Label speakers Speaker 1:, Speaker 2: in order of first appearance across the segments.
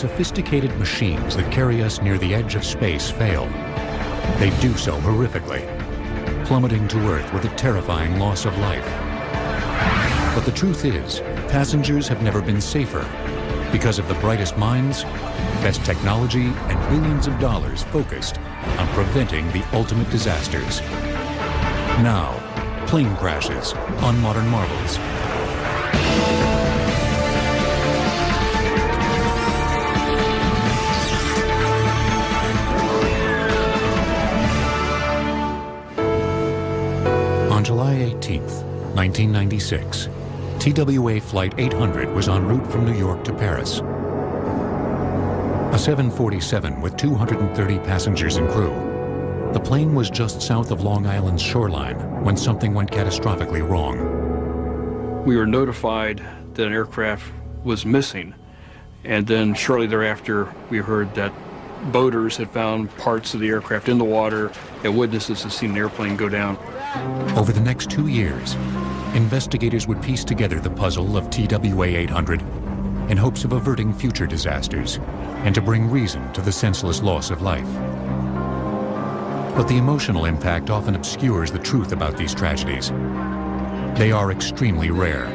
Speaker 1: sophisticated machines that carry us near the edge of space fail, they do so horrifically, plummeting to Earth with a terrifying loss of life. But the truth is, passengers have never been safer because of the brightest minds, best technology, and billions of dollars focused on preventing the ultimate disasters. Now, plane crashes on Modern Marvels. On July 18th, 1996, TWA Flight 800 was en route from New York to Paris. A 747 with 230 passengers and crew. The plane was just south of Long Island's shoreline when something went catastrophically wrong.
Speaker 2: We were notified that an aircraft was missing, and then shortly thereafter we heard that boaters had found parts of the aircraft in the water, and witnesses had seen an airplane go down.
Speaker 1: Over the next 2 years, investigators would piece together the puzzle of TWA 800 in hopes of averting future disasters and to bring reason to the senseless loss of life. But the emotional impact often obscures the truth about these tragedies. They are extremely rare.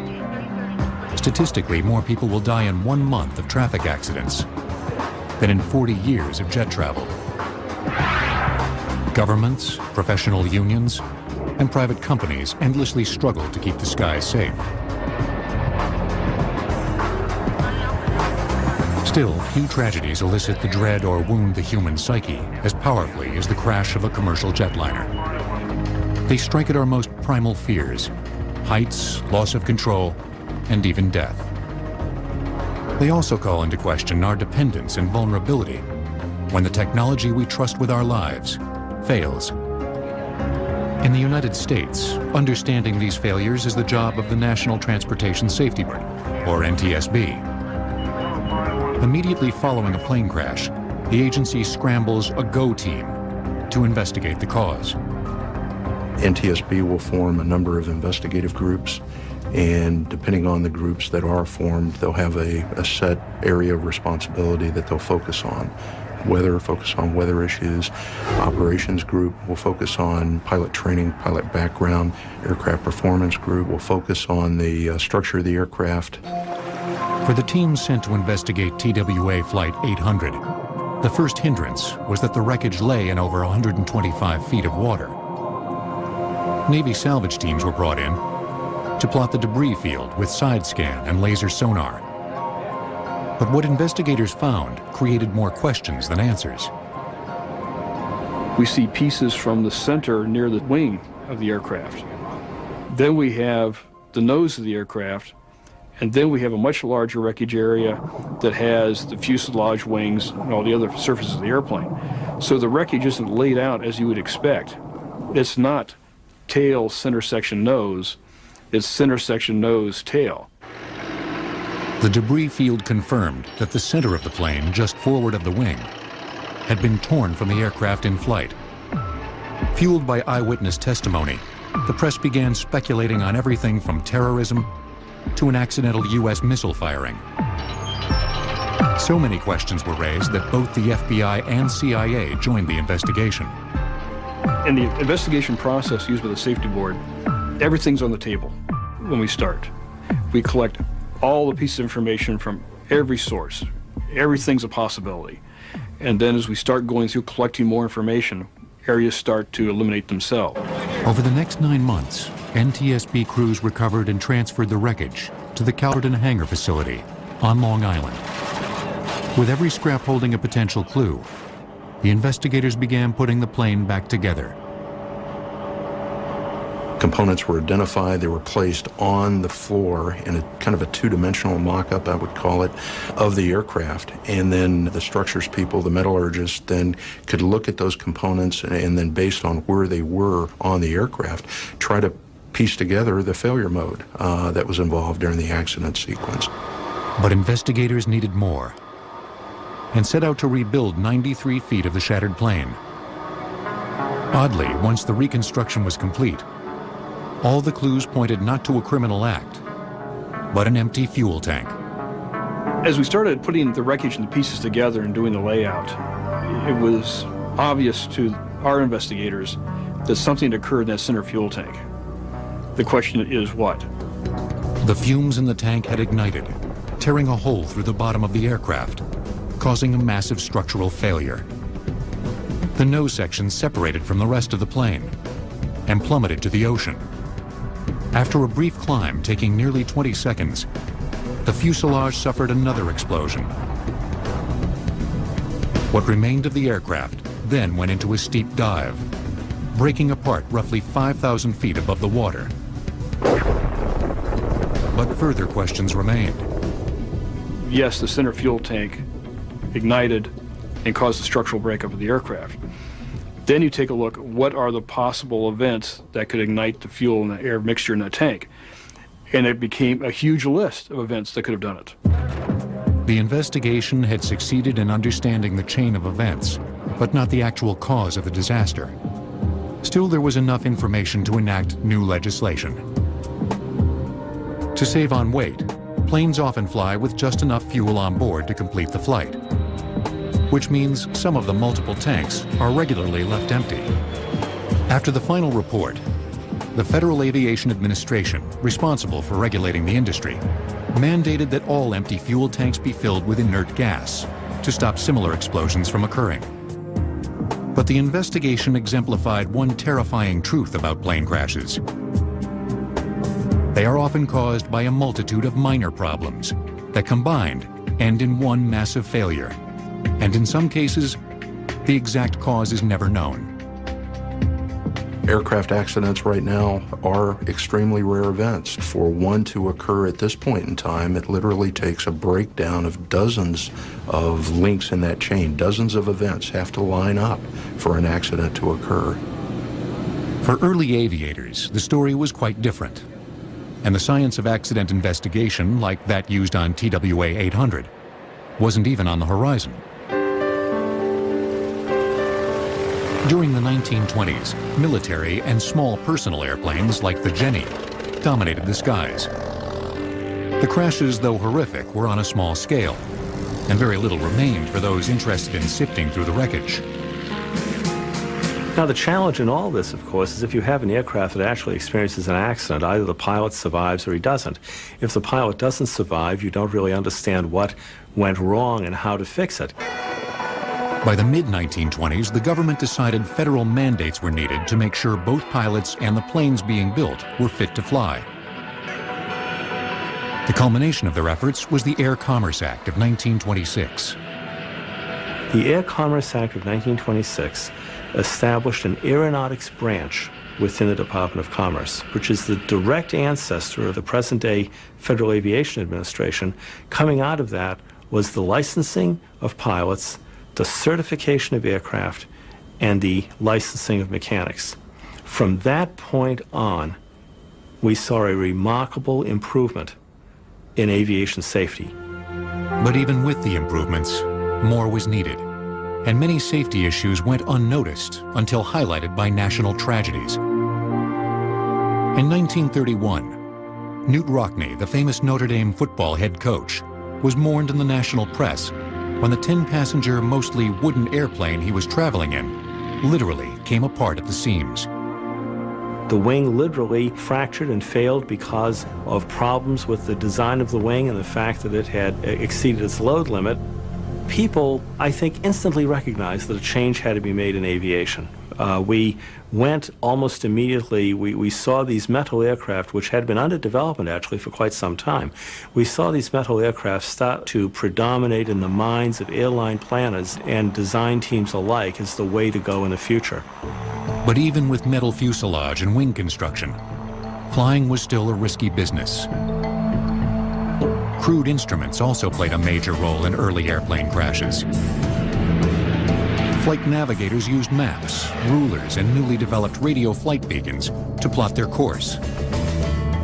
Speaker 1: Statistically, more people will die in 1 month of traffic accidents than in 40 years of jet travel. Governments, professional unions, and private companies endlessly struggle to keep the skies safe. Still, few tragedies elicit the dread or wound the human psyche as powerfully as the crash of a commercial jetliner. They strike at our most primal fears: heights, loss of control, and even death. They also call into question our dependence and vulnerability when the technology we trust with our lives fails. In the United States, understanding these failures is the job of the National Transportation Safety Board, or NTSB. Immediately following a plane crash, the agency scrambles a GO team to investigate the cause.
Speaker 3: NTSB will form a number of investigative groups, and depending on the groups that are formed, they'll have a set area of responsibility that they'll focus on. Focus on weather issues. Operations group will focus on pilot training, pilot background. Aircraft performance group will focus on the structure of the aircraft.
Speaker 1: For the team sent to investigate TWA Flight 800, the first hindrance was that the wreckage lay in over 125 feet of water. Navy salvage teams were brought in to plot the debris field with side scan and laser sonar. But what investigators found created more questions than answers.
Speaker 2: We see pieces from the center near the wing of the aircraft. Then we have the nose of the aircraft, and then we have a much larger wreckage area that has the fuselage, wings, and all the other surfaces of the airplane. So the wreckage isn't laid out as you would expect. It's not tail, center section, nose. It's center section, nose, tail.
Speaker 1: The debris field confirmed that the center of the plane, just forward of the wing, had been torn from the aircraft in flight. Fueled by eyewitness testimony, the press began speculating on everything from terrorism to an accidental U.S. missile firing. So many questions were raised that both the FBI and CIA joined the investigation.
Speaker 2: In the investigation process used by the safety board, everything's on the table when we start. We collect all the pieces of information from every source. Everything's a possibility. And then as we start going through collecting more information, areas start to eliminate themselves.
Speaker 1: Over the next 9 months, NTSB crews recovered and transferred the wreckage to the Calverton Hangar facility on Long Island. With every scrap holding a potential clue, the investigators began putting the plane back together.
Speaker 3: Components were identified. They were placed on the floor in a kind of a two-dimensional mock-up, I would call it, of the aircraft. And then the structures people, the metallurgists, then could look at those components and then based on where they were on the aircraft, try to piece together the failure mode that was involved during the accident sequence.
Speaker 1: But investigators needed more and set out to rebuild 93 feet of the shattered plane. Oddly, once the reconstruction was complete, all the clues pointed not to a criminal act, but an empty fuel tank.
Speaker 2: As we started putting the wreckage and the pieces together and doing the layout, it was obvious to our investigators that something occurred in that center fuel tank. The question is what?
Speaker 1: The fumes in the tank had ignited, tearing a hole through the bottom of the aircraft, causing a massive structural failure. The nose section separated from the rest of the plane and plummeted to the ocean. After a brief climb taking nearly 20 seconds, the fuselage suffered another explosion. What remained of the aircraft then went into a steep dive, breaking apart roughly 5,000 feet above the water. But further questions remained.
Speaker 2: Yes, the center fuel tank ignited and caused the structural breakup of the aircraft. Then you take a look at what are the possible events that could ignite the fuel and the air mixture in that tank. And it became a huge list of events that could have done it.
Speaker 1: The investigation had succeeded in understanding the chain of events, but not the actual cause of the disaster. Still, there was enough information to enact new legislation. To save on weight, planes often fly with just enough fuel on board to complete the flight, which means some of the multiple tanks are regularly left empty. After the final report, the Federal Aviation Administration, responsible for regulating the industry, mandated that all empty fuel tanks be filled with inert gas to stop similar explosions from occurring. But the investigation exemplified one terrifying truth about plane crashes. They are often caused by a multitude of minor problems that combined end in one massive failure. And in some cases, the exact cause is never known.
Speaker 3: Aircraft accidents right now are extremely rare events. For one to occur at this point in time, it literally takes a breakdown of dozens of links in that chain. Dozens of events have to line up for an accident to occur.
Speaker 1: For early aviators, the story was quite different. And the science of accident investigation, like that used on TWA 800, wasn't even on the horizon. During the 1920s, military and small personal airplanes like the Jenny dominated the skies. The crashes, though horrific, were on a small scale, and very little remained for those interested in sifting through the wreckage.
Speaker 4: Now, the challenge in all this, of course, is if you have an aircraft that actually experiences an accident, either the pilot survives or he doesn't. If the pilot doesn't survive, you don't really understand what went wrong and how to fix it.
Speaker 1: By the mid-1920s, the government decided federal mandates were needed to make sure both pilots and the planes being built were fit to fly. The culmination of their efforts was the Air Commerce Act of 1926.
Speaker 4: The Air Commerce Act of 1926 established an aeronautics branch within the Department of Commerce, which is the direct ancestor of the present-day Federal Aviation Administration. Coming out of that was the licensing of pilots, the certification of aircraft, and the licensing of mechanics. From that point on, we saw a remarkable improvement in aviation safety.
Speaker 1: But even with the improvements, more was needed, and many safety issues went unnoticed until highlighted by national tragedies. In 1931, Newt Rockne, the famous Notre Dame football head coach, was mourned in the national press when the 10-passenger, mostly wooden airplane he was traveling in literally came apart at the seams.
Speaker 4: The wing literally fractured and failed because of problems with the design of the wing and the fact that it had exceeded its load limit. People, I think, instantly recognized that a change had to be made in aviation. We went almost immediately, we saw these metal aircraft, which had been under development actually for quite some time. We saw these metal aircraft start to predominate in the minds of airline planners and design teams alike as the way to go in the future.
Speaker 1: But even with metal fuselage and wing construction, flying was still a risky business. Crude instruments also played a major role in early airplane crashes. Flight navigators used maps, rulers, and newly developed radio flight beacons to plot their course.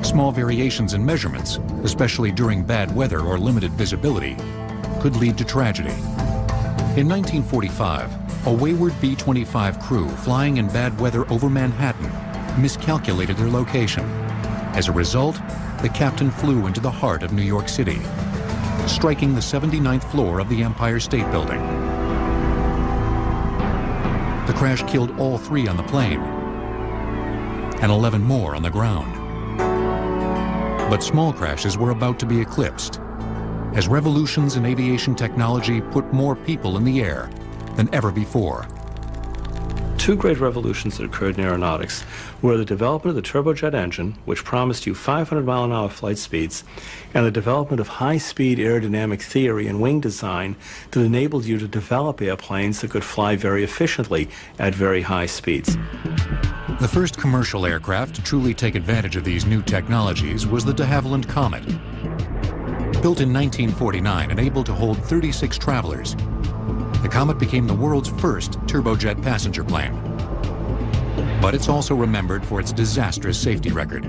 Speaker 1: Small variations in measurements, especially during bad weather or limited visibility, could lead to tragedy. In 1945, a wayward B-25 crew flying in bad weather over Manhattan miscalculated their location. As a result, the captain flew into the heart of New York City. striking the 79th floor of the Empire State Building. The crash killed all 3 on the plane and 11 more on the ground. But small crashes were about to be eclipsed as revolutions in aviation technology put more people in the air than ever before.
Speaker 4: 2 great revolutions that occurred in aeronautics were the development of the turbojet engine, which promised you 500-mile-an-hour flight speeds, and the development of high-speed aerodynamic theory and wing design that enabled you to develop airplanes that could fly very efficiently at very high speeds.
Speaker 1: The first commercial aircraft to truly take advantage of these new technologies was the de Havilland Comet. Built in 1949 and able to hold 36 travelers, the Comet became the world's first turbojet passenger plane. But it's also remembered for its disastrous safety record.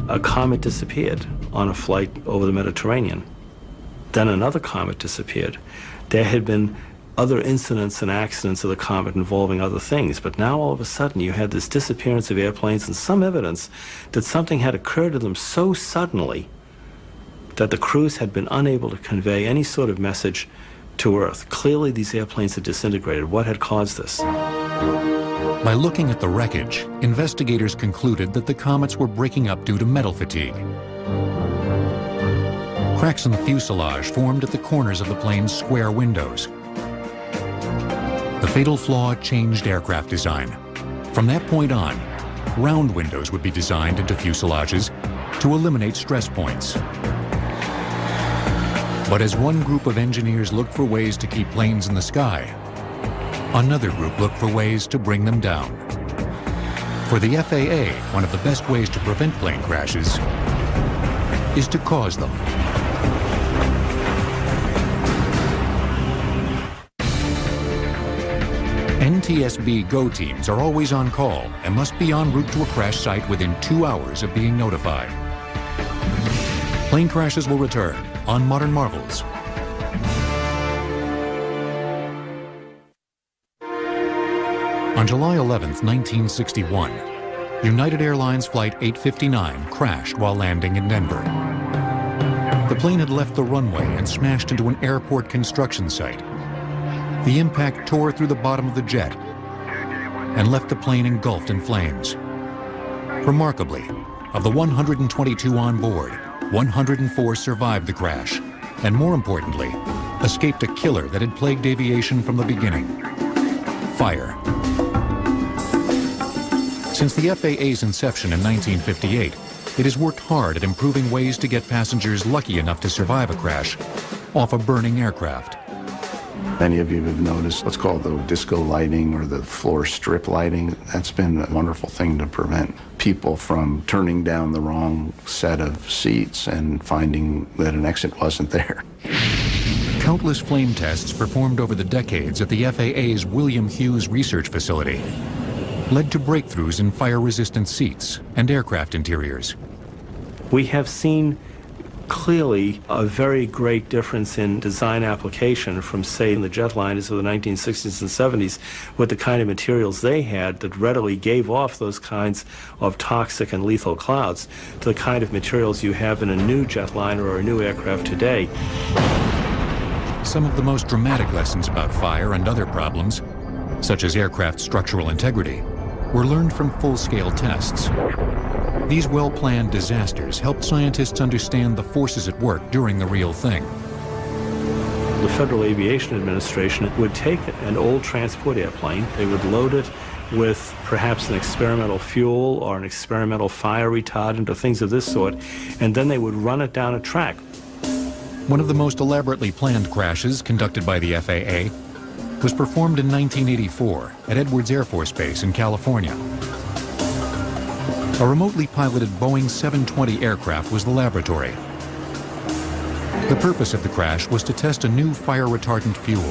Speaker 4: A Comet disappeared on a flight over the Mediterranean. Then another Comet disappeared. There had been other incidents and accidents of the Comet involving other things, but now all of a sudden you had this disappearance of airplanes and some evidence that something had occurred to them so suddenly that the crews had been unable to convey any sort of message to Earth. Clearly these airplanes had disintegrated. What had caused this?
Speaker 1: By looking at the wreckage, investigators concluded that the comets were breaking up due to metal fatigue. Cracks in the fuselage formed at the corners of the plane's square windows. The fatal flaw changed aircraft design. From that point on, round windows would be designed into fuselages to eliminate stress points. But as one group of engineers looked for ways to keep planes in the sky, another group looked for ways to bring them down. For the FAA, one of the best ways to prevent plane crashes is to cause them. NTSB GO teams are always on call and must be en route to a crash site within 2 hours of being notified. Plane crashes will return on Modern Marvels. On July 11, 1961, United Airlines Flight 859 crashed while landing in Denver. The plane had left the runway and smashed into an airport construction site. The impact tore through the bottom of the jet and left the plane engulfed in flames. Remarkably, of the 122 on board, 104 survived the crash, and more importantly, escaped a killer that had plagued aviation from the beginning: fire. Since the FAA's inception in 1958, it has worked hard at improving ways to get passengers lucky enough to survive a crash off a burning aircraft.
Speaker 5: Many of you have noticed what's called the disco lighting or the floor strip lighting. That's been a wonderful thing to prevent people from turning down the wrong set of seats and finding that an exit wasn't there.
Speaker 1: Countless flame tests performed over the decades at the FAA's William Hughes Research Facility led to breakthroughs in fire-resistant seats and aircraft interiors.
Speaker 4: We have seen clearly a very great difference in design application from, say, the jetliners of the 1960s and 70s with the kind of materials they had that readily gave off those kinds of toxic and lethal clouds to the kind of materials you have in a new jetliner or a new aircraft today.
Speaker 1: Some of the most dramatic lessons about fire and other problems, such as aircraft structural integrity, were learned from full-scale tests. These well-planned disasters helped scientists understand the forces at work during the real thing.
Speaker 4: The Federal Aviation Administration would take an old transport airplane, they would load it with perhaps an experimental fuel or an experimental fire retardant or things of this sort, and then they would run it down a track.
Speaker 1: One of the most elaborately planned crashes conducted by the FAA was performed in 1984 at Edwards Air Force Base in California. A remotely piloted Boeing 720 aircraft was the laboratory. The purpose of the crash was to test a new fire-retardant fuel.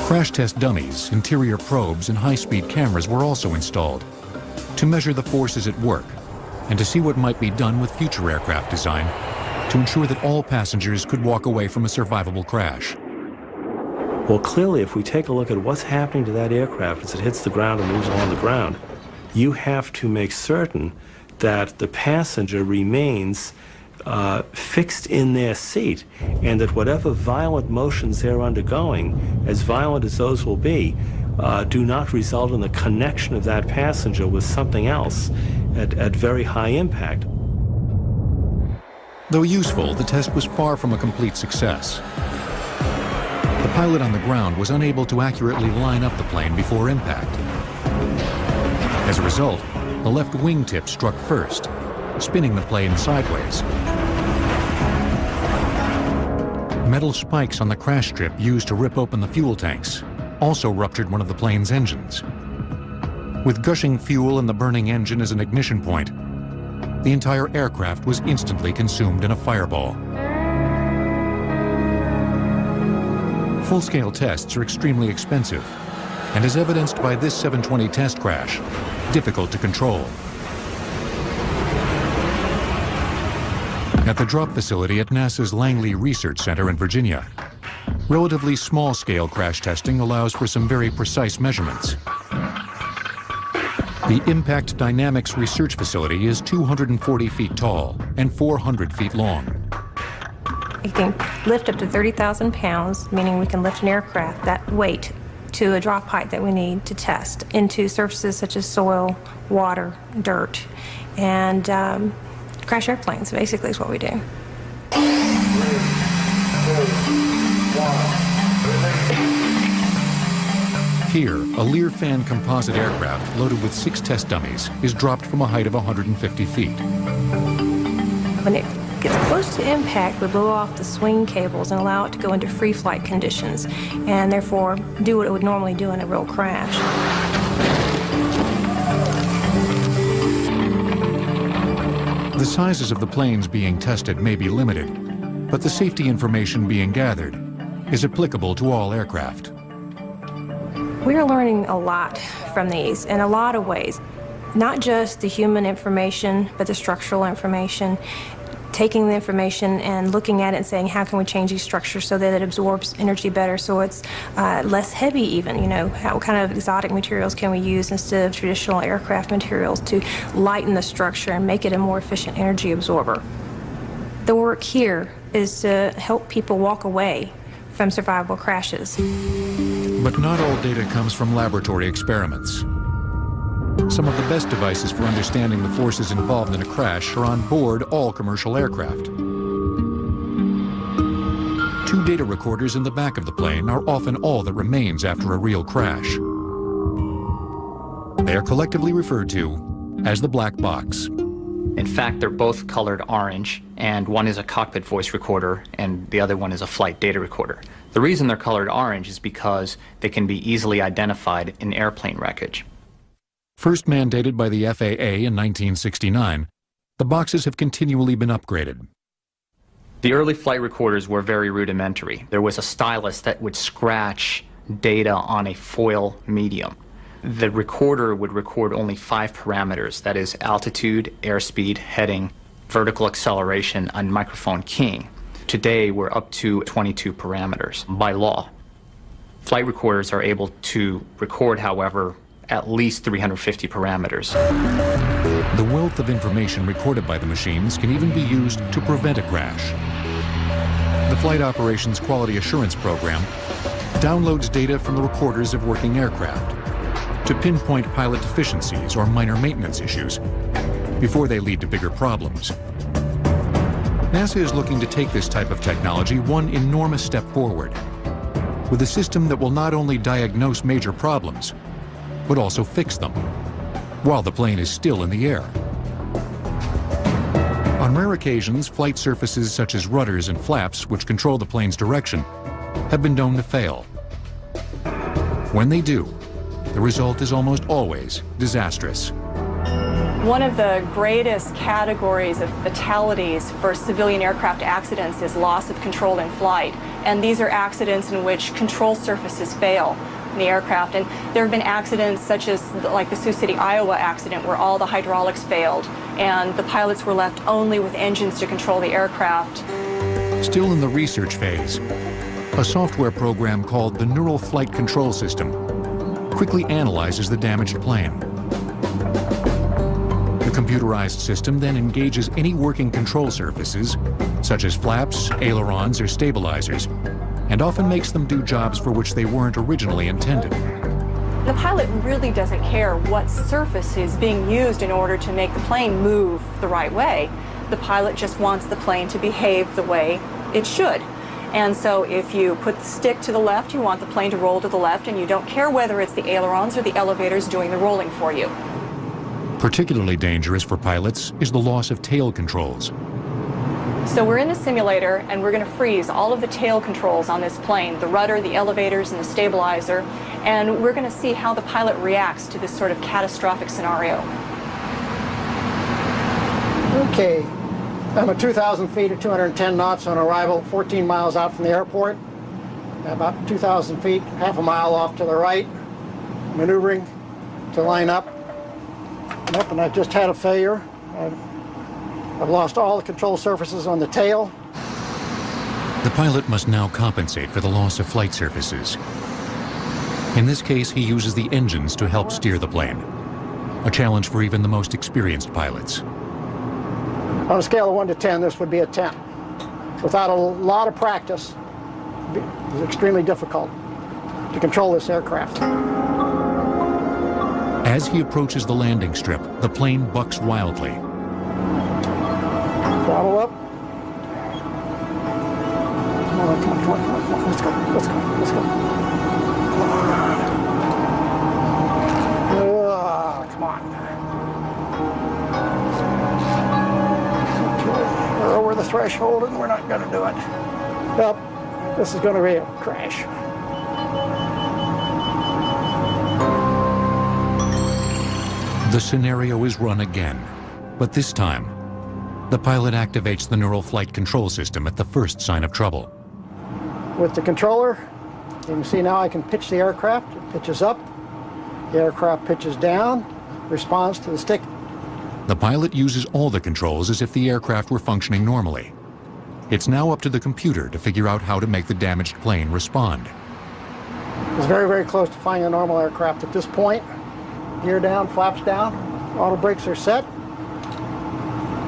Speaker 1: Crash test dummies, interior probes, and high-speed cameras were also installed to measure the forces at work and to see what might be done with future aircraft design to ensure that all passengers could walk away from a survivable crash.
Speaker 4: Well, clearly, if we take a look at what's happening to that aircraft as it hits the ground and moves along the ground, you have to make certain that the passenger remains fixed in their seat, and that whatever violent motions they're undergoing, as violent as those will be, do not result in the connection of that passenger with something else at very high impact.
Speaker 1: Though useful, the test was far from a complete success. The pilot on the ground was unable to accurately line up the plane before impact. As a result, the left wingtip struck first, spinning the plane sideways. Metal spikes on the crash strip used to rip open the fuel tanks also ruptured one of the plane's engines. With gushing fuel and the burning engine as an ignition point, the entire aircraft was instantly consumed in a fireball. Full-scale tests are extremely expensive, and as evidenced by this 720 test crash, difficult to control. At the drop facility at NASA's Langley Research Center in Virginia, relatively small-scale crash testing allows for some very precise measurements. The Impact Dynamics Research Facility is 240 feet tall and 400 feet long.
Speaker 6: It can lift up to 30,000 pounds, meaning we can lift an aircraft that weight to a drop height that we need to test into surfaces such as soil, water, dirt, and crash airplanes, basically, is what we do.
Speaker 1: Here, a Learfan composite aircraft loaded with 6 test dummies is dropped from a height of 150 feet.
Speaker 6: When it gets close to impact, we blow off the swing cables and allow it to go into free flight conditions, and therefore do what it would normally do in a real crash.
Speaker 1: The sizes of the planes being tested may be limited, but the safety information being gathered is applicable to all aircraft.
Speaker 6: We're learning a lot from these in a lot of ways. Not just the human information, but the structural information. Taking the information and looking at it and saying, how can we change these structures so that it absorbs energy better, so it's less heavy even, you know, what kind of exotic materials can we use instead of traditional aircraft materials to lighten the structure and make it a more efficient energy absorber. The work here is to help people walk away from survivable crashes.
Speaker 1: But not all data comes from laboratory experiments. Some of the best devices for understanding the forces involved in a crash are on board all commercial aircraft. 2 data recorders in the back of the plane are often all that remains after a real crash. They are collectively referred to as the black box.
Speaker 7: In fact, they're both colored orange, and one is a cockpit voice recorder and the other one is a flight data recorder. The reason they're colored orange is because they can be easily identified in airplane wreckage.
Speaker 1: First mandated by the FAA in 1969, the boxes have continually been upgraded.
Speaker 7: The early flight recorders were very rudimentary. There was a stylus that would scratch data on a foil medium. The recorder would record only 5 parameters, that is altitude, airspeed, heading, vertical acceleration, and microphone keying. Today, we're up to 22 parameters by law. Flight recorders are able to record, however, at least 350 parameters.
Speaker 1: The wealth of information recorded by the machines can even be used to prevent a crash. The Flight Operations Quality Assurance Program downloads data from the recorders of working aircraft to pinpoint pilot deficiencies or minor maintenance issues before they lead to bigger problems. NASA is looking to take this type of technology one enormous step forward, with a system that will not only diagnose major problems, but also fix them, while the plane is still in the air. On rare occasions, flight surfaces such as rudders and flaps, which control the plane's direction, have been known to fail. When they do, the result is almost always disastrous.
Speaker 8: One of the greatest categories of fatalities for civilian aircraft accidents is loss of control in flight. And these are accidents in which control surfaces fail in the aircraft. And there have been accidents such as like the Sioux City, Iowa accident, where all the hydraulics failed and the pilots were left only with engines to control the aircraft.
Speaker 1: Still in the research phase, a software program called the Neural Flight Control System quickly analyzes the damaged plane. The computerized system then engages any working control surfaces, such as flaps, ailerons, or stabilizers, and often makes them do jobs for which they weren't originally intended.
Speaker 8: The pilot really doesn't care what surface is being used in order to make the plane move the right way. The pilot just wants the plane to behave the way it should. And so if you put the stick to the left, you want the plane to roll to the left, and you don't care whether it's the ailerons or the elevators doing the rolling for you.
Speaker 1: Particularly dangerous for pilots is the loss of tail controls.
Speaker 8: So we're in the simulator, and we're going to freeze all of the tail controls on this plane, the rudder, the elevators, and the stabilizer, and we're going to see how the pilot reacts to this sort of catastrophic scenario.
Speaker 9: Okay, I'm at 2,000 feet at 210 knots on arrival, 14 miles out from the airport. About 2,000 feet, half a mile off to the right, maneuvering to line up. Yep, and I've just had a failure. I've lost all the control surfaces on the tail.
Speaker 1: The pilot must now compensate for the loss of flight surfaces. In this case, he uses the engines to help steer the plane, a challenge for even the most experienced pilots.
Speaker 9: On a scale of 1 to 10, this would be a 10. Without a lot of practice, it's extremely difficult to control this aircraft.
Speaker 1: As he approaches the landing strip, the plane bucks wildly.
Speaker 9: Throttle up. Come on, come on, come on, come on, come on. Let's go, let's go, let's go. Come on. Come on. Okay. We're over the threshold and we're not going to do it. Yep. This is going to be a crash.
Speaker 1: The scenario is run again, but this time, the pilot activates the neural flight control system at the first sign of trouble.
Speaker 9: With the controller, you can see now I can pitch the aircraft. It pitches up, the aircraft pitches down, responds to the stick.
Speaker 1: The pilot uses all the controls as if the aircraft were functioning normally. It's now up to the computer to figure out how to make the damaged plane respond.
Speaker 9: It's very, very close to finding a normal aircraft at this point. Gear down, flaps down, auto brakes are set,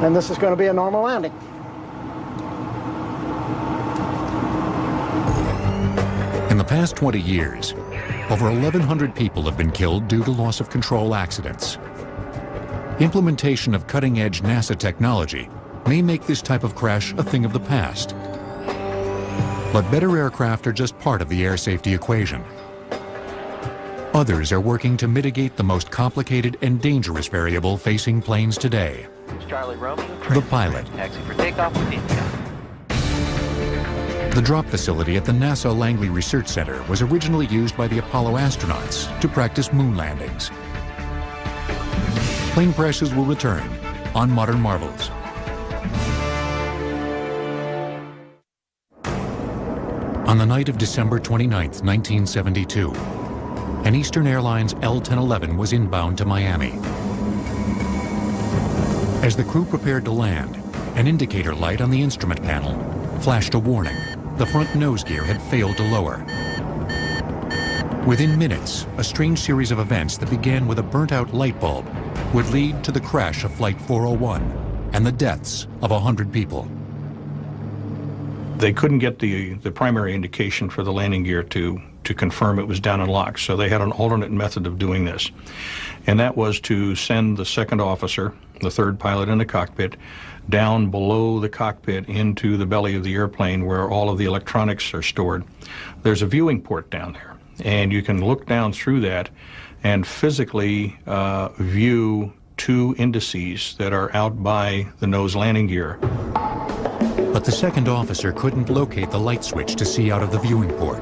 Speaker 9: and this is going to be a normal landing.
Speaker 1: In the past 20 years, over 1,100 people have been killed due to loss of control accidents. Implementation of cutting-edge NASA technology may make this type of crash a thing of the past. But better aircraft are just part of the air safety equation. Others are working to mitigate the most complicated and dangerous variable facing planes today: the pilot.
Speaker 10: Taxi for takeoff with India.
Speaker 1: The drop facility at the NASA Langley Research Center was originally used by the Apollo astronauts to practice moon landings. Plane crashes will return on Modern Marvels. On the night of December 29, 1972, an Eastern Airlines L-1011 was inbound to Miami. As the crew prepared to land, an indicator light on the instrument panel flashed a warning. The front nose gear had failed to lower. Within minutes, a strange series of events that began with a burnt-out light bulb would lead to the crash of Flight 401 and the deaths of 100 people.
Speaker 2: They couldn't get the primary indication for the landing gear to confirm it was down and locked, so they had an alternate method of doing this. And that was to send the second officer, the third pilot in the cockpit, down below the cockpit into the belly of the airplane where all of the electronics are stored. There's a viewing port down there, and you can look down through that and physically view two indices that are out by the nose landing gear.
Speaker 1: But the second officer couldn't locate the light switch to see out of the viewing port.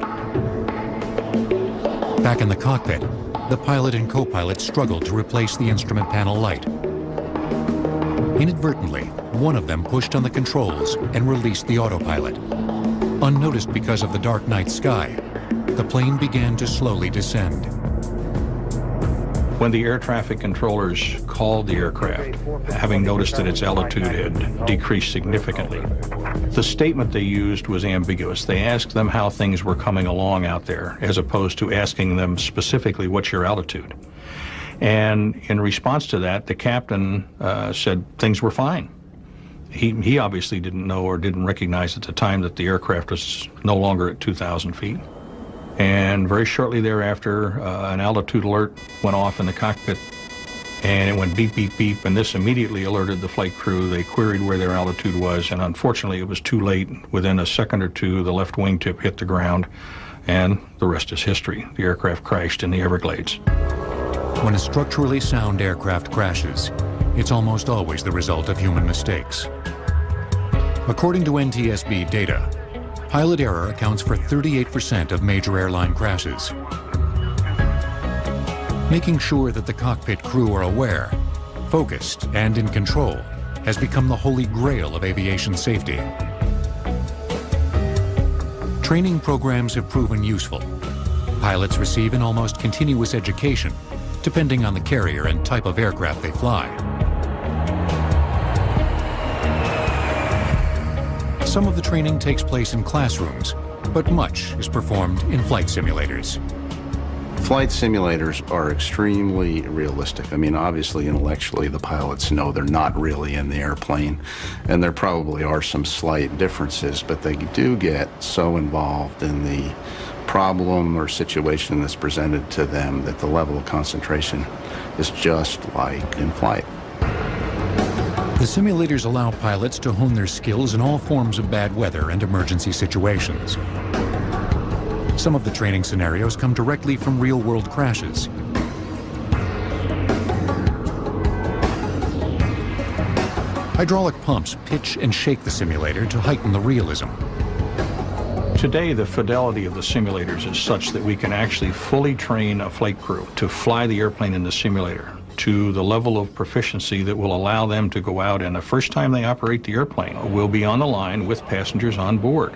Speaker 1: Back in the cockpit, the pilot and co-pilot struggled to replace the instrument panel light. Inadvertently, one of them pushed on the controls and released the autopilot. Unnoticed because of the dark night sky, the plane began to slowly descend.
Speaker 2: When the air traffic controllers called the aircraft, having noticed that its altitude had decreased significantly, the statement they used was ambiguous. They asked them how things were coming along out there, as opposed to asking them specifically, what's your altitude?
Speaker 10: And in response to that, the captain said things were fine. He obviously didn't know or didn't recognize at the time that the aircraft was no longer at 2,000 feet. And very shortly thereafter, an altitude alert went off in the cockpit, and it went beep, beep, beep, and this immediately alerted the flight crew. They queried where their altitude was, and unfortunately it was too late. Within a second or two, the left wingtip hit the ground, and the rest is history. The aircraft crashed in the Everglades.
Speaker 1: When a structurally sound aircraft crashes, it's almost always the result of human mistakes. According to NTSB data, pilot error accounts for 38% of major airline crashes. Making sure that the cockpit crew are aware, focused, and in control has become the holy grail of aviation safety. Training programs have proven useful. Pilots receive an almost continuous education, depending on the carrier and type of aircraft they fly. Some of the training takes place in classrooms, but much is performed in flight simulators.
Speaker 5: Flight simulators are extremely realistic. I mean, obviously, intellectually, the pilots know they're not really in the airplane, and there probably are some slight differences, but they do get so involved in the problem or situation that's presented to them that the level of concentration is just like in flight.
Speaker 1: The simulators allow pilots to hone their skills in all forms of bad weather and emergency situations. Some of the training scenarios come directly from real-world crashes. Hydraulic pumps pitch and shake the simulator to heighten the realism.
Speaker 10: Today, the fidelity of the simulators is such that we can actually fully train a flight crew to fly the airplane in the simulator to the level of proficiency that will allow them to go out, and the first time they operate the airplane will be on the line with passengers on board.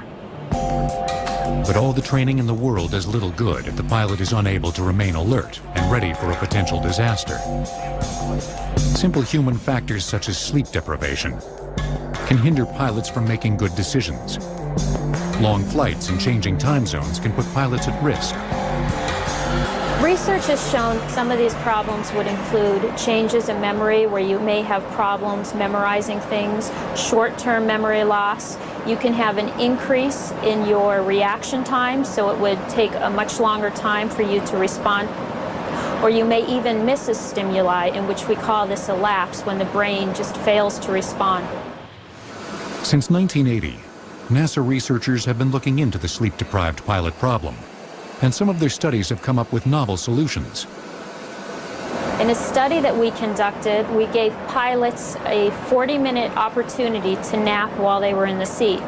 Speaker 1: But all the training in the world does little good if the pilot is unable to remain alert and ready for a potential disaster. Simple human factors such as sleep deprivation can hinder pilots from making good decisions. Long flights and changing time zones can put pilots at risk.
Speaker 11: Research has shown some of these problems would include changes in memory, where you may have problems memorizing things, short-term memory loss. You can have an increase in your reaction time, so it would take a much longer time for you to respond. Or you may even miss a stimuli, in which we call this a lapse, when the brain just fails to respond.
Speaker 1: Since 1980, NASA researchers have been looking into the sleep-deprived pilot problem, and some of their studies have come up with novel solutions.
Speaker 11: In a study that we conducted, we gave pilots a 40-minute opportunity to nap while they were in the seat.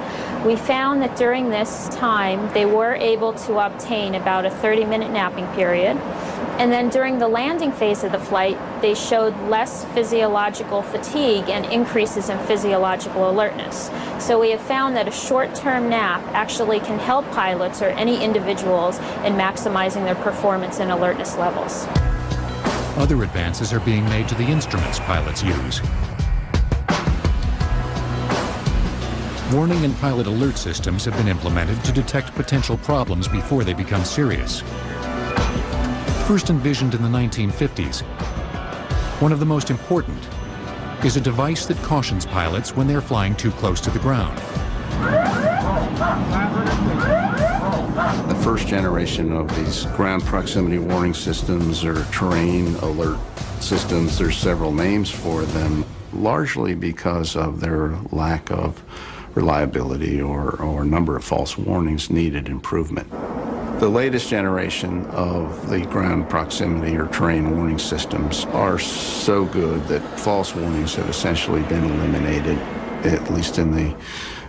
Speaker 11: We found that during this time, they were able to obtain about a 30-minute napping period. And then during the landing phase of the flight, they showed less physiological fatigue and increases in physiological alertness. So we have found that a short-term nap actually can help pilots or any individuals in maximizing their performance and alertness levels.
Speaker 1: Other advances are being made to the instruments pilots use. Warning and pilot alert systems have been implemented to detect potential problems before they become serious. First envisioned in the 1950s, one of the most important is a device that cautions pilots when they're flying too close to the ground.
Speaker 5: The first generation of these ground proximity warning systems or terrain alert systems, there's several names for them, largely because of their lack of reliability or number of false warnings needed improvement. The latest generation of the ground proximity or terrain warning systems are so good that false warnings have essentially been eliminated, at least in the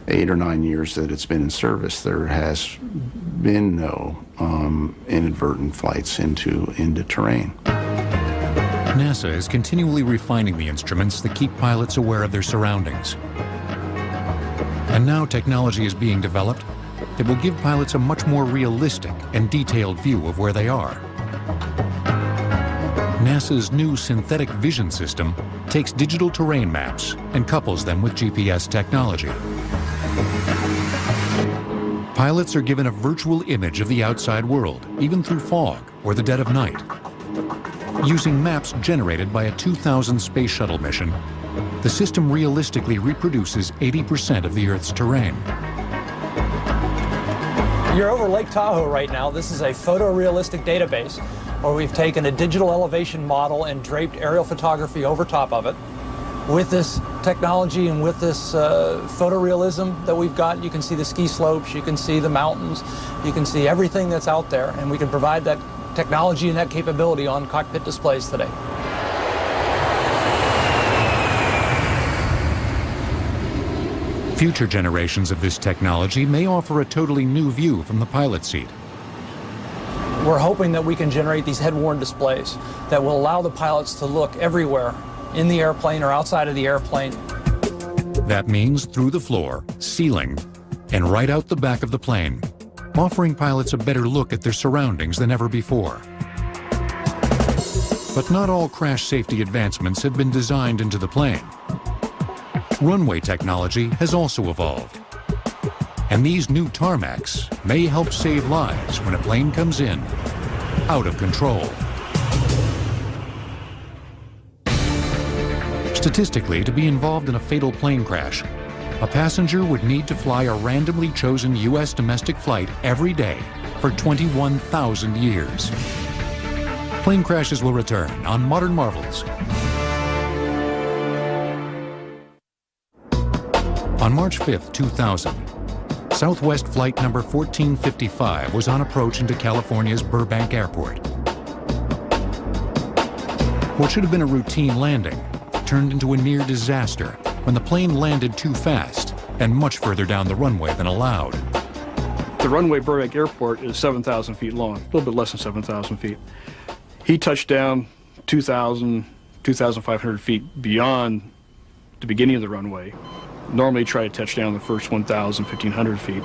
Speaker 5: 8 or 9 years that it's been in service. There has been no inadvertent flights into terrain.
Speaker 1: NASA is continually refining the instruments that keep pilots aware of their surroundings. And now technology is being developed that will give pilots a much more realistic and detailed view of where they are. NASA's new synthetic vision system takes digital terrain maps and couples them with GPS technology. Pilots are given a virtual image of the outside world, even through fog or the dead of night. Using maps generated by a 2000 space shuttle mission, the system realistically reproduces 80% of the Earth's terrain.
Speaker 12: You're over Lake Tahoe right now. This is a photorealistic database where we've taken a digital elevation model and draped aerial photography over top of it. With this technology and with this photorealism that we've got, you can see the ski slopes, you can see the mountains, you can see everything that's out there, and we can provide that technology and that capability on cockpit displays today.
Speaker 1: Future generations of this technology may offer a totally new view from the pilot seat.
Speaker 12: We're hoping that we can generate these head-worn displays that will allow the pilots to look everywhere in the airplane or outside of the airplane.
Speaker 1: That means through the floor, ceiling, and right out the back of the plane, offering pilots a better look at their surroundings than ever before. But not all crash safety advancements have been designed into the plane. Runway technology has also evolved. And these new tarmacs may help save lives when a plane comes in out of control. Statistically, to be involved in a fatal plane crash, a passenger would need to fly a randomly chosen U.S. domestic flight every day for 21,000 years. Plane crashes will return on Modern Marvels. On March 5, 2000, Southwest flight number 1455 was on approach into California's Burbank Airport. What should have been a routine landing turned into a near disaster when the plane landed too fast and much further down the runway than allowed.
Speaker 2: The runway at Burbank Airport is 7,000 feet long, a little bit less than 7,000 feet. He touched down 2,000, 2,500 feet beyond the beginning of the runway. Normally try to touch down the first 1,000, 1,500 feet.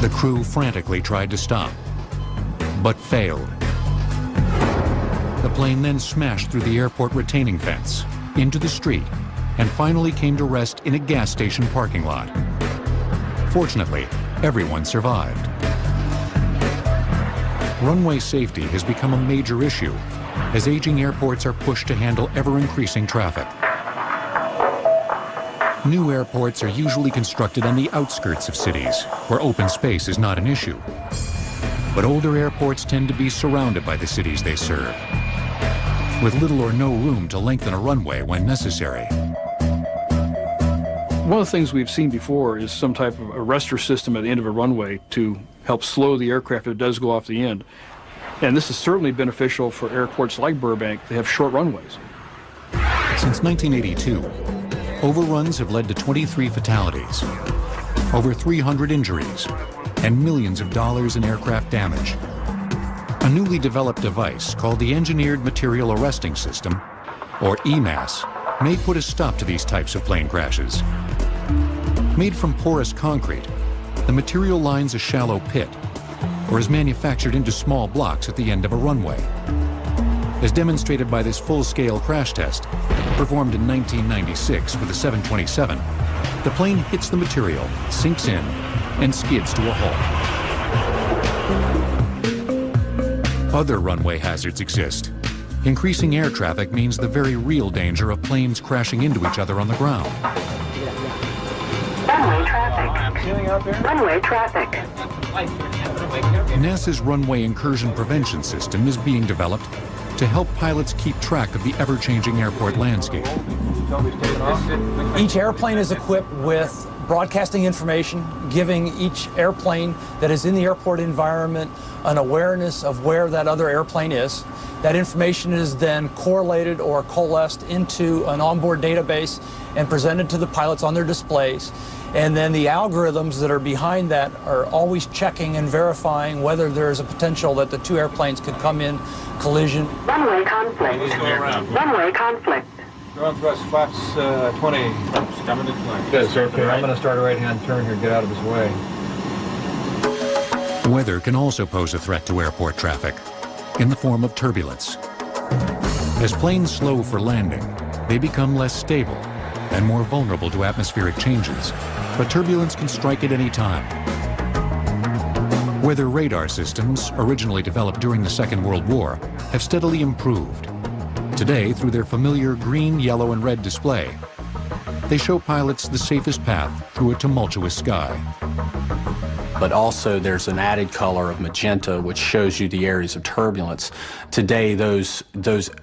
Speaker 1: The crew frantically tried to stop, but failed. The plane then smashed through the airport retaining fence, into the street, and finally came to rest in a gas station parking lot. Fortunately, everyone survived. Runway safety has become a major issue as aging airports are pushed to handle ever-increasing traffic. New airports are usually constructed on the outskirts of cities, where open space is not an issue. But older airports tend to be surrounded by the cities they serve, with little or no room to lengthen a runway when necessary.
Speaker 2: One of the things we've seen before is some type of arrestor system at the end of a runway to help slow the aircraft if it does go off the end. And this is certainly beneficial for airports like Burbank. They have short runways.
Speaker 1: Since 1982, overruns have led to 23 fatalities, over 300 injuries, and millions of dollars in aircraft damage. A newly developed device called the Engineered Material Arresting System, or EMAS, may put a stop to these types of plane crashes. Made from porous concrete, the material lines a shallow pit, or is manufactured into small blocks at the end of a runway. As demonstrated by this full-scale crash test, performed in 1996 with a 727, the plane hits the material, sinks in, and skids to a halt. Other runway hazards exist. Increasing air traffic means the very real danger of planes crashing into each other on the ground.
Speaker 13: Runway traffic. Runway traffic.
Speaker 1: NASA's runway incursion prevention system is being developed to help pilots keep track of the ever-changing airport landscape.
Speaker 12: Each airplane is equipped with broadcasting information, giving each airplane that is in the airport environment an awareness of where that other airplane is. That information is then correlated or coalesced into an onboard database and presented to the pilots on their displays. And then the algorithms that are behind that are always checking and verifying whether there is a potential that the two airplanes could come in collision.
Speaker 13: Runway conflict. Runway conflict.
Speaker 14: Ground thrust flaps 20. Coming to 20. Good, sir. Okay, I'm going to start a right-hand turn here, get out of his way.
Speaker 1: Weather can also pose a threat to airport traffic in the form of turbulence. As planes slow for landing, they become less stable and more vulnerable to atmospheric changes, but turbulence can strike at any time. Weather radar systems, originally developed during the Second World War, have steadily improved, Today, through their familiar green, yellow, and red display, they show pilots the safest path through a tumultuous sky.
Speaker 15: But also there's an added color of magenta which shows you the areas of turbulence. Today those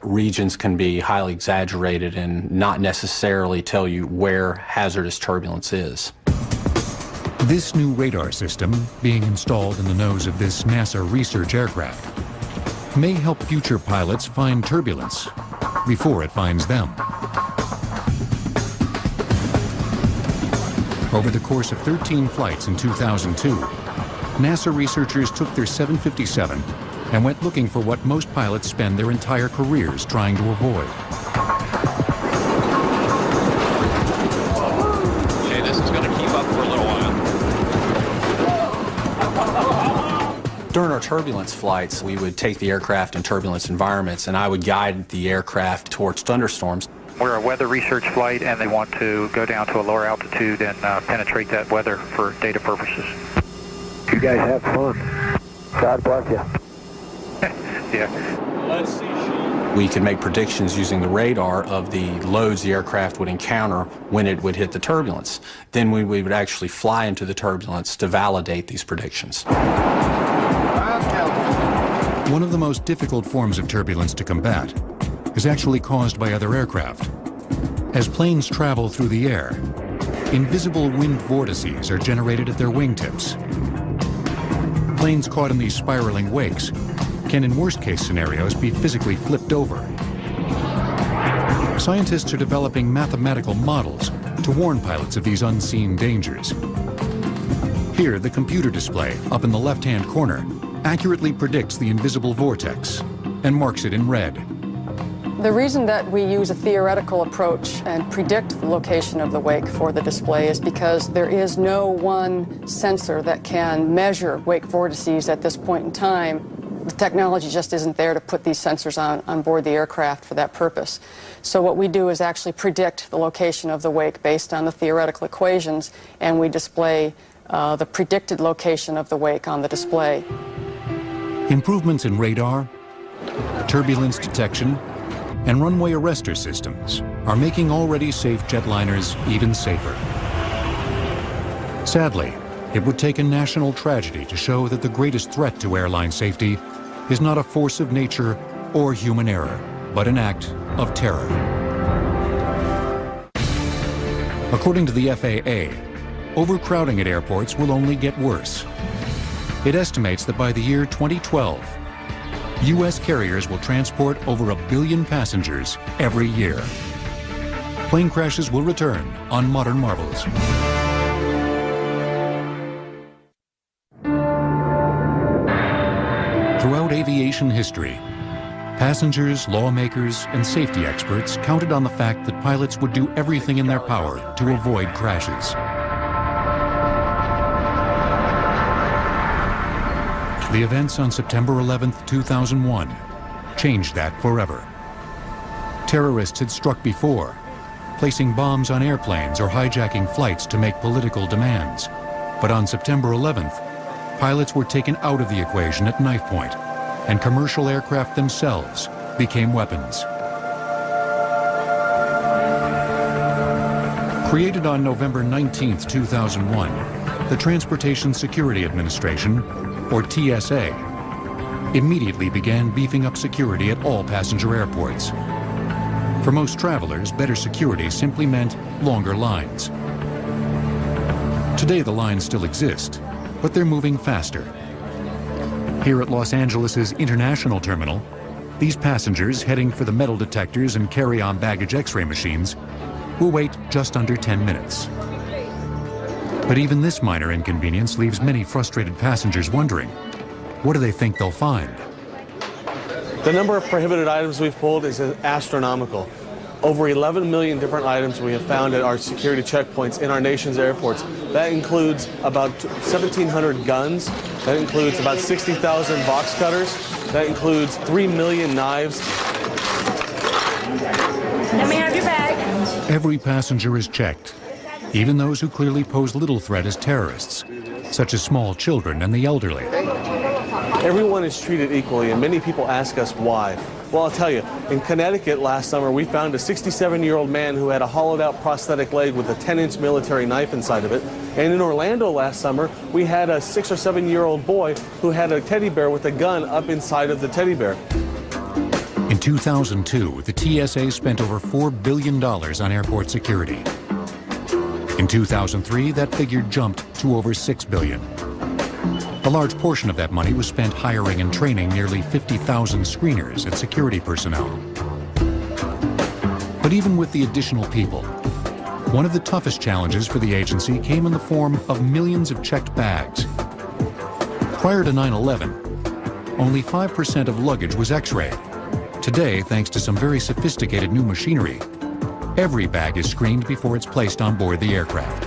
Speaker 15: regions can be highly exaggerated and not necessarily tell you where hazardous turbulence is.
Speaker 1: This new radar system, being installed in the nose of this NASA research aircraft, may help future pilots find turbulence before it finds them. Over the course of 13 flights in 2002, NASA researchers took their 757 and went looking for what most pilots spend their entire careers trying to avoid.
Speaker 10: Okay, this is going to keep up for a little while.
Speaker 15: During our turbulence flights, we would take the aircraft in turbulence environments, and I would guide the aircraft towards thunderstorms.
Speaker 16: We're a weather research flight, and they want to go down to a lower altitude and penetrate that weather for data purposes.
Speaker 17: You guys have fun. God bless you.
Speaker 16: Yeah.
Speaker 10: Let's see.
Speaker 15: We could make predictions using the radar of the loads the aircraft would encounter when it would hit the turbulence. Then we would actually fly into the turbulence to validate these predictions.
Speaker 1: One of the most difficult forms of turbulence to combat is actually caused by other aircraft. As planes travel through the air, invisible wind vortices are generated at their wingtips. Planes caught in these spiraling wakes can, in worst-case scenarios, be physically flipped over. Scientists are developing mathematical models to warn pilots of these unseen dangers. Here, the computer display, up in the left-hand corner, accurately predicts the invisible vortex and marks it in red.
Speaker 18: The reason that we use a theoretical approach and predict the location of the wake for the display is because there is no one sensor that can measure wake vortices at this point in time. The technology just isn't there to put these sensors on board the aircraft for that purpose. So what we do is actually predict the location of the wake based on the theoretical equations, and we display the predicted location of the wake on the display.
Speaker 1: Improvements in radar, turbulence detection, and runway arrestor systems are making already safe jetliners even safer. Sadly, it would take a national tragedy to show that the greatest threat to airline safety is not a force of nature or human error, but an act of terror. According to the FAA, overcrowding at airports will only get worse. It estimates that by the year 2012, U.S. carriers will transport over 1 billion passengers every year. Plane crashes will return on Modern Marvels. Throughout aviation history, passengers, lawmakers, and safety experts counted on the fact that pilots would do everything in their power to avoid crashes. The events on September 11, 2001, changed that forever. Terrorists had struck before, placing bombs on airplanes or hijacking flights to make political demands. But on September 11th, pilots were taken out of the equation at knife point, and commercial aircraft themselves became weapons. Created on November 19, 2001, the Transportation Security Administration, or TSA, immediately began beefing up security at all passenger airports. For most travelers, better security simply meant longer lines. Today the lines still exist, but they're moving faster. Here at Los Angeles' International Terminal, these passengers heading for the metal detectors and carry-on baggage x-ray machines will wait just under 10 minutes. But even this minor inconvenience leaves many frustrated passengers wondering, what do they think they'll find?
Speaker 19: The number of prohibited items we've pulled is astronomical. Over 11 million different items we have found at our security checkpoints in our nation's airports. That includes about 1,700 guns. That includes about 60,000 box cutters. That includes 3 million knives.
Speaker 20: Let me have your bag.
Speaker 1: Every passenger is checked, even those who clearly pose little threat as terrorists, such as small children and the elderly.
Speaker 19: Everyone is treated equally, and many people ask us why. Well, I'll tell you, in Connecticut last summer, we found a 67-year-old man who had a hollowed-out prosthetic leg with a 10-inch military knife inside of it. And in Orlando last summer, we had a 6 or 7-year-old boy who had a teddy bear with a gun up inside of the teddy bear.
Speaker 1: In 2002, the TSA spent over $4 billion on airport security. In 2003, that figure jumped to over $6 billion. A large portion of that money was spent hiring and training nearly 50,000 screeners and security personnel. But even with the additional people, one of the toughest challenges for the agency came in the form of millions of checked bags. Prior to 9/11, only 5% of luggage was X-rayed. Today, thanks to some very sophisticated new machinery, every bag is screened before it's placed on board the aircraft.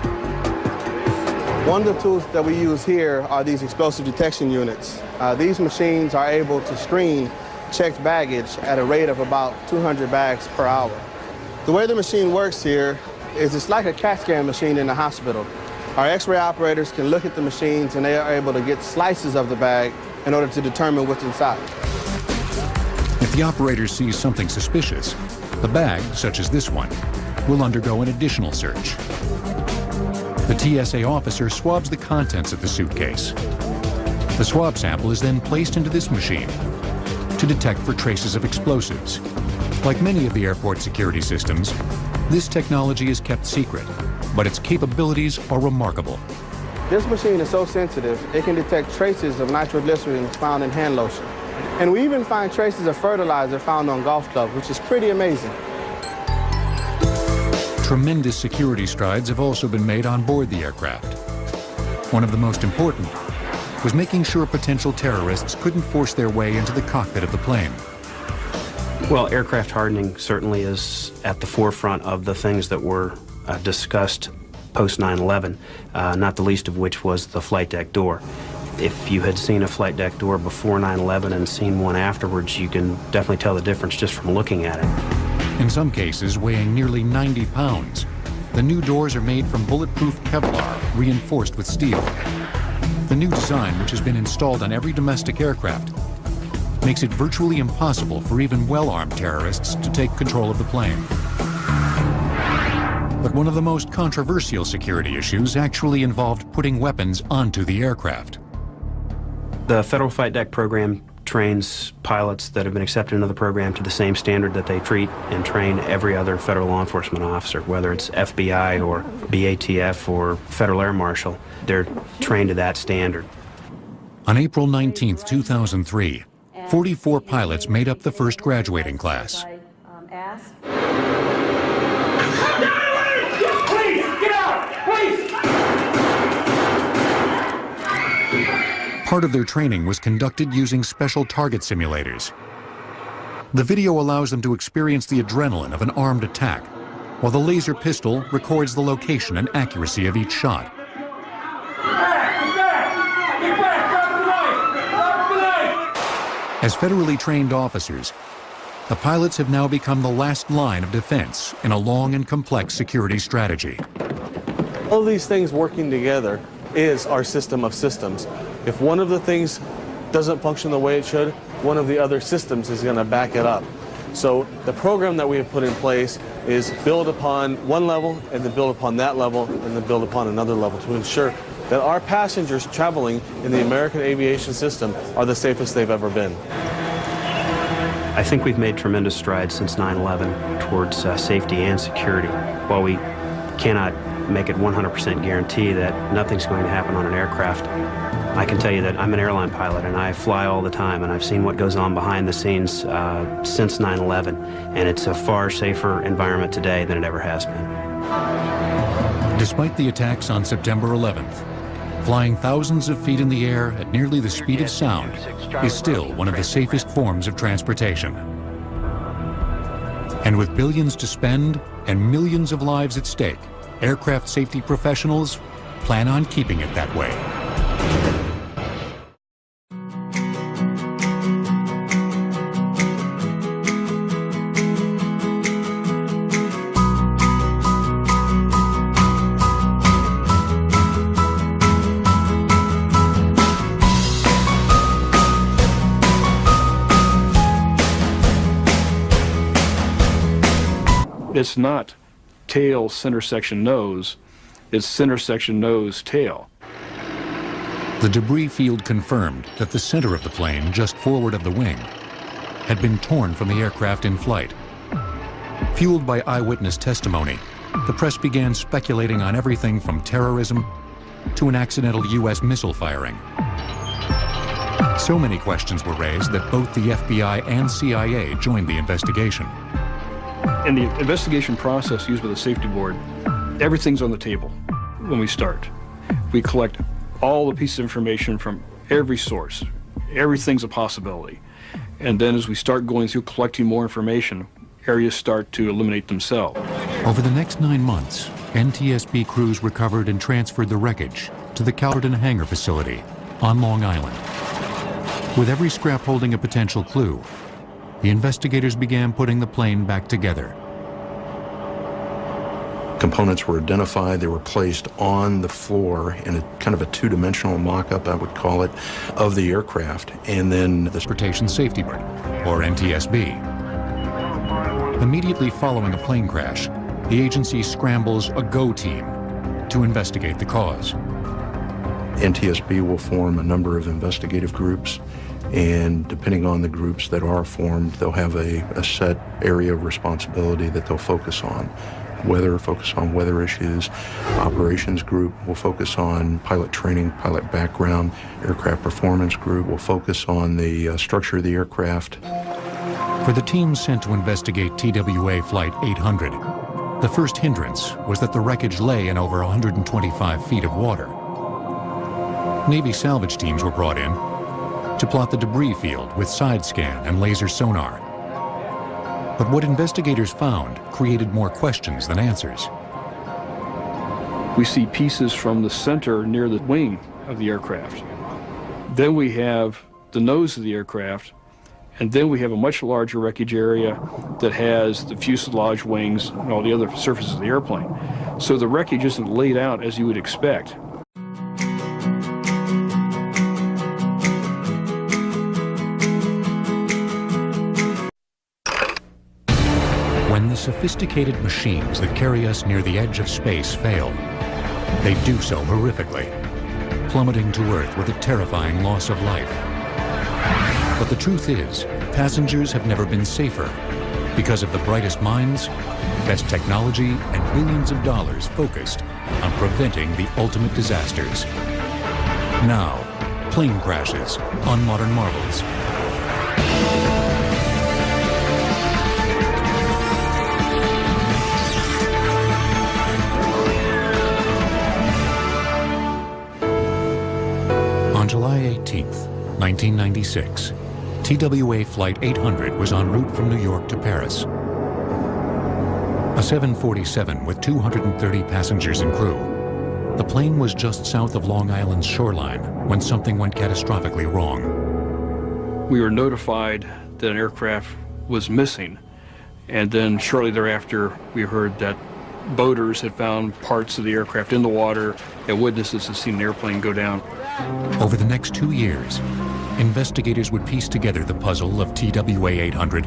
Speaker 20: One of the tools that we use here are these explosive detection units. These machines are able to screen checked baggage at a rate of about 200 bags per hour. The way the machine works here is it's like a CAT scan machine in the hospital. Our X-ray operators can look at the machines and they are able to get slices of the bag in order to determine what's inside.
Speaker 1: If the operator sees something suspicious, the bag, such as this one, will undergo an additional search. The TSA officer swabs the contents of the suitcase. The swab sample is then placed into this machine to detect for traces of explosives. Like many of the airport security systems, this technology is kept secret, but its capabilities are remarkable.
Speaker 20: This machine is so sensitive, it can detect traces of nitroglycerin found in hand lotion. And we even find traces of fertilizer found on golf clubs, which is pretty amazing.
Speaker 1: Tremendous security strides have also been made on board the aircraft. One of the most important was making sure potential terrorists couldn't force their way into the cockpit of the plane.
Speaker 21: Well, aircraft hardening certainly is at the forefront of the things that were discussed post 9/11, not the least of which was the flight deck door. If you had seen a flight deck door before 9/11 and seen one afterwards, you can definitely tell the difference just from looking at it.
Speaker 1: In some cases, weighing nearly 90 pounds, the new doors are made from bulletproof Kevlar, reinforced with steel. The new design, which has been installed on every domestic aircraft, makes it virtually impossible for even well-armed terrorists to take control of the plane. But one of the most controversial security issues actually involved putting weapons onto the aircraft.
Speaker 21: The Federal Flight Deck program trains pilots that have been accepted into the program to the same standard that they treat and train every other federal law enforcement officer, whether it's FBI or BATF or Federal Air Marshal. They're trained to that standard.
Speaker 1: On April 19, 2003, 44 pilots made up the first graduating class. Part of their training was conducted using special target simulators. The video allows them to experience the adrenaline of an armed attack, while the laser pistol records the location and accuracy of each shot. As federally trained officers, the pilots have now become the last line of defense in a long and complex security strategy.
Speaker 19: All of these things working together is our system of systems. If one of the things doesn't function the way it should, one of the other systems is going to back it up. So the program that we have put in place is build upon one level and then build upon that level and then build upon another level to ensure that our passengers traveling in the American aviation system are the safest they've ever been.
Speaker 21: I think we've made tremendous strides since 9/11 towards safety and security. While we cannot make it 100% guarantee that nothing's going to happen on an aircraft, I can tell you that I'm an airline pilot and I fly all the time, and I've seen what goes on behind the scenes since 9/11, and it's a far safer environment today than it ever has been.
Speaker 1: Despite the attacks on September 11th, flying thousands of feet in the air at nearly the speed of sound is still one of the safest forms of transportation. And with billions to spend and millions of lives at stake, aircraft safety professionals plan on keeping it that way.
Speaker 2: It's not tail, center section, nose. It's center section, nose, tail.
Speaker 1: The debris field confirmed that the center of the plane, just forward of the wing, had been torn from the aircraft in flight. Fueled by eyewitness testimony, the press began speculating on everything from terrorism to an accidental U.S. missile firing. So many questions were raised that both the FBI and CIA joined the investigation.
Speaker 2: In the investigation process used by the safety board, everything's on the table when we start. We collect all the pieces of information from every source. Everything's a possibility. And then as we start going through collecting more information, areas start to eliminate themselves.
Speaker 1: Over the next 9 months, NTSB crews recovered and transferred the wreckage to the Calverton Hangar facility on Long Island. With every scrap holding a potential clue, the investigators began putting the plane back together.
Speaker 3: Components were identified, they were placed on the floor in a kind of a two-dimensional mock-up, I would call it, of the aircraft, and then the
Speaker 1: Transportation Safety Board, or NTSB. Immediately following a plane crash, the agency scrambles a GO team to investigate the cause.
Speaker 3: NTSB will form a number of investigative groups, and depending on the groups that are formed, they'll have a set area of responsibility that they'll focus on. Focus on weather issues. Operations group will focus on pilot training, pilot background. Aircraft performance group will focus on the structure of the aircraft.
Speaker 1: For the team sent to investigate TWA Flight 800, the first hindrance was that the wreckage lay in over 125 feet of water. Navy salvage teams were brought in to plot the debris field with side scan and laser sonar. But what investigators found created more questions than answers.
Speaker 2: We see pieces from the center near the wing of the aircraft. Then we have the nose of the aircraft, and then we have a much larger wreckage area that has the fuselage, wings, and all the other surfaces of the airplane. So the wreckage isn't laid out as you would expect.
Speaker 1: When the sophisticated machines that carry us near the edge of space fail, they do so horrifically, plummeting to Earth with a terrifying loss of life. But the truth is, passengers have never been safer because of the brightest minds, best technology, and billions of dollars focused on preventing the ultimate disasters. Now, plane crashes on Modern Marvels. On July 18th, 1996, TWA Flight 800 was en route from New York to Paris. A 747 with 230 passengers and crew. The plane was just south of Long Island's shoreline when something went catastrophically wrong.
Speaker 2: We were notified that an aircraft was missing, and then shortly thereafter we heard that boaters had found parts of the aircraft in the water, and witnesses had seen an airplane go down.
Speaker 1: Over the next 2 years, investigators would piece together the puzzle of TWA 800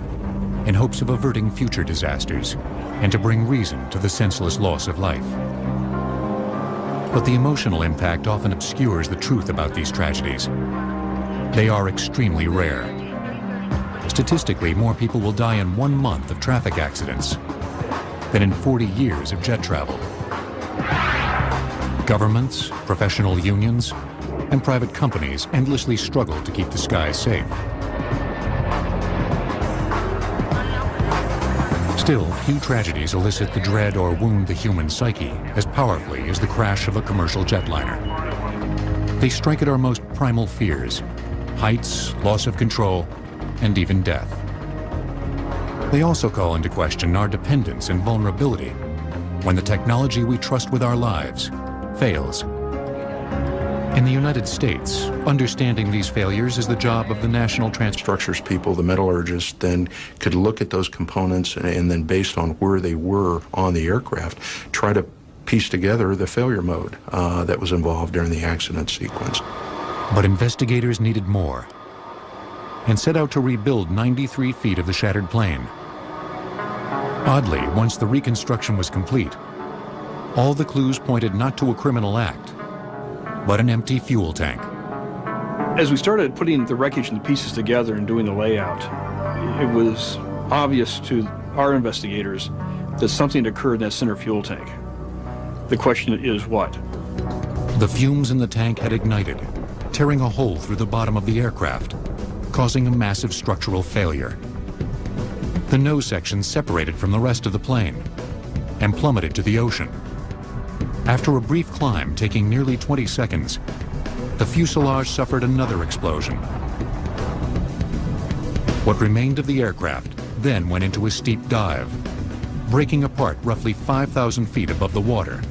Speaker 1: in hopes of averting future disasters and to bring reason to the senseless loss of life. But the emotional impact often obscures the truth about these tragedies. They are extremely rare. Statistically, more people will die in 1 month of traffic accidents than in 40 years of jet travel. Governments, professional unions, and private companies endlessly struggle to keep the skies safe. Still, few tragedies elicit the dread or wound the human psyche as powerfully as the crash of a commercial jetliner. They strike at our most primal fears: heights, loss of control, and even death. They also call into question our dependence and vulnerability when the technology we trust with our lives fails. In the United States, understanding these failures is the job of the National
Speaker 3: Structures people, the metallurgists, then could look at those components and then based on where they were on the aircraft, try to piece together the failure mode that was involved during the accident sequence.
Speaker 1: But investigators needed more and set out to rebuild 93 feet of the shattered plane. Oddly, once the reconstruction was complete, all the clues pointed not to a criminal act, but an empty fuel tank.
Speaker 2: As we started putting the wreckage and the pieces together and doing the layout, it was obvious to our investigators that something occurred in that center fuel tank. The question is what?
Speaker 1: The fumes in the tank had ignited, tearing a hole through the bottom of the aircraft, causing a massive structural failure. The nose section separated from the rest of the plane and plummeted to the ocean. After a brief climb taking nearly 20 seconds, the fuselage suffered another explosion. What remained of the aircraft then went into a steep dive, breaking apart roughly 5,000 feet above the water.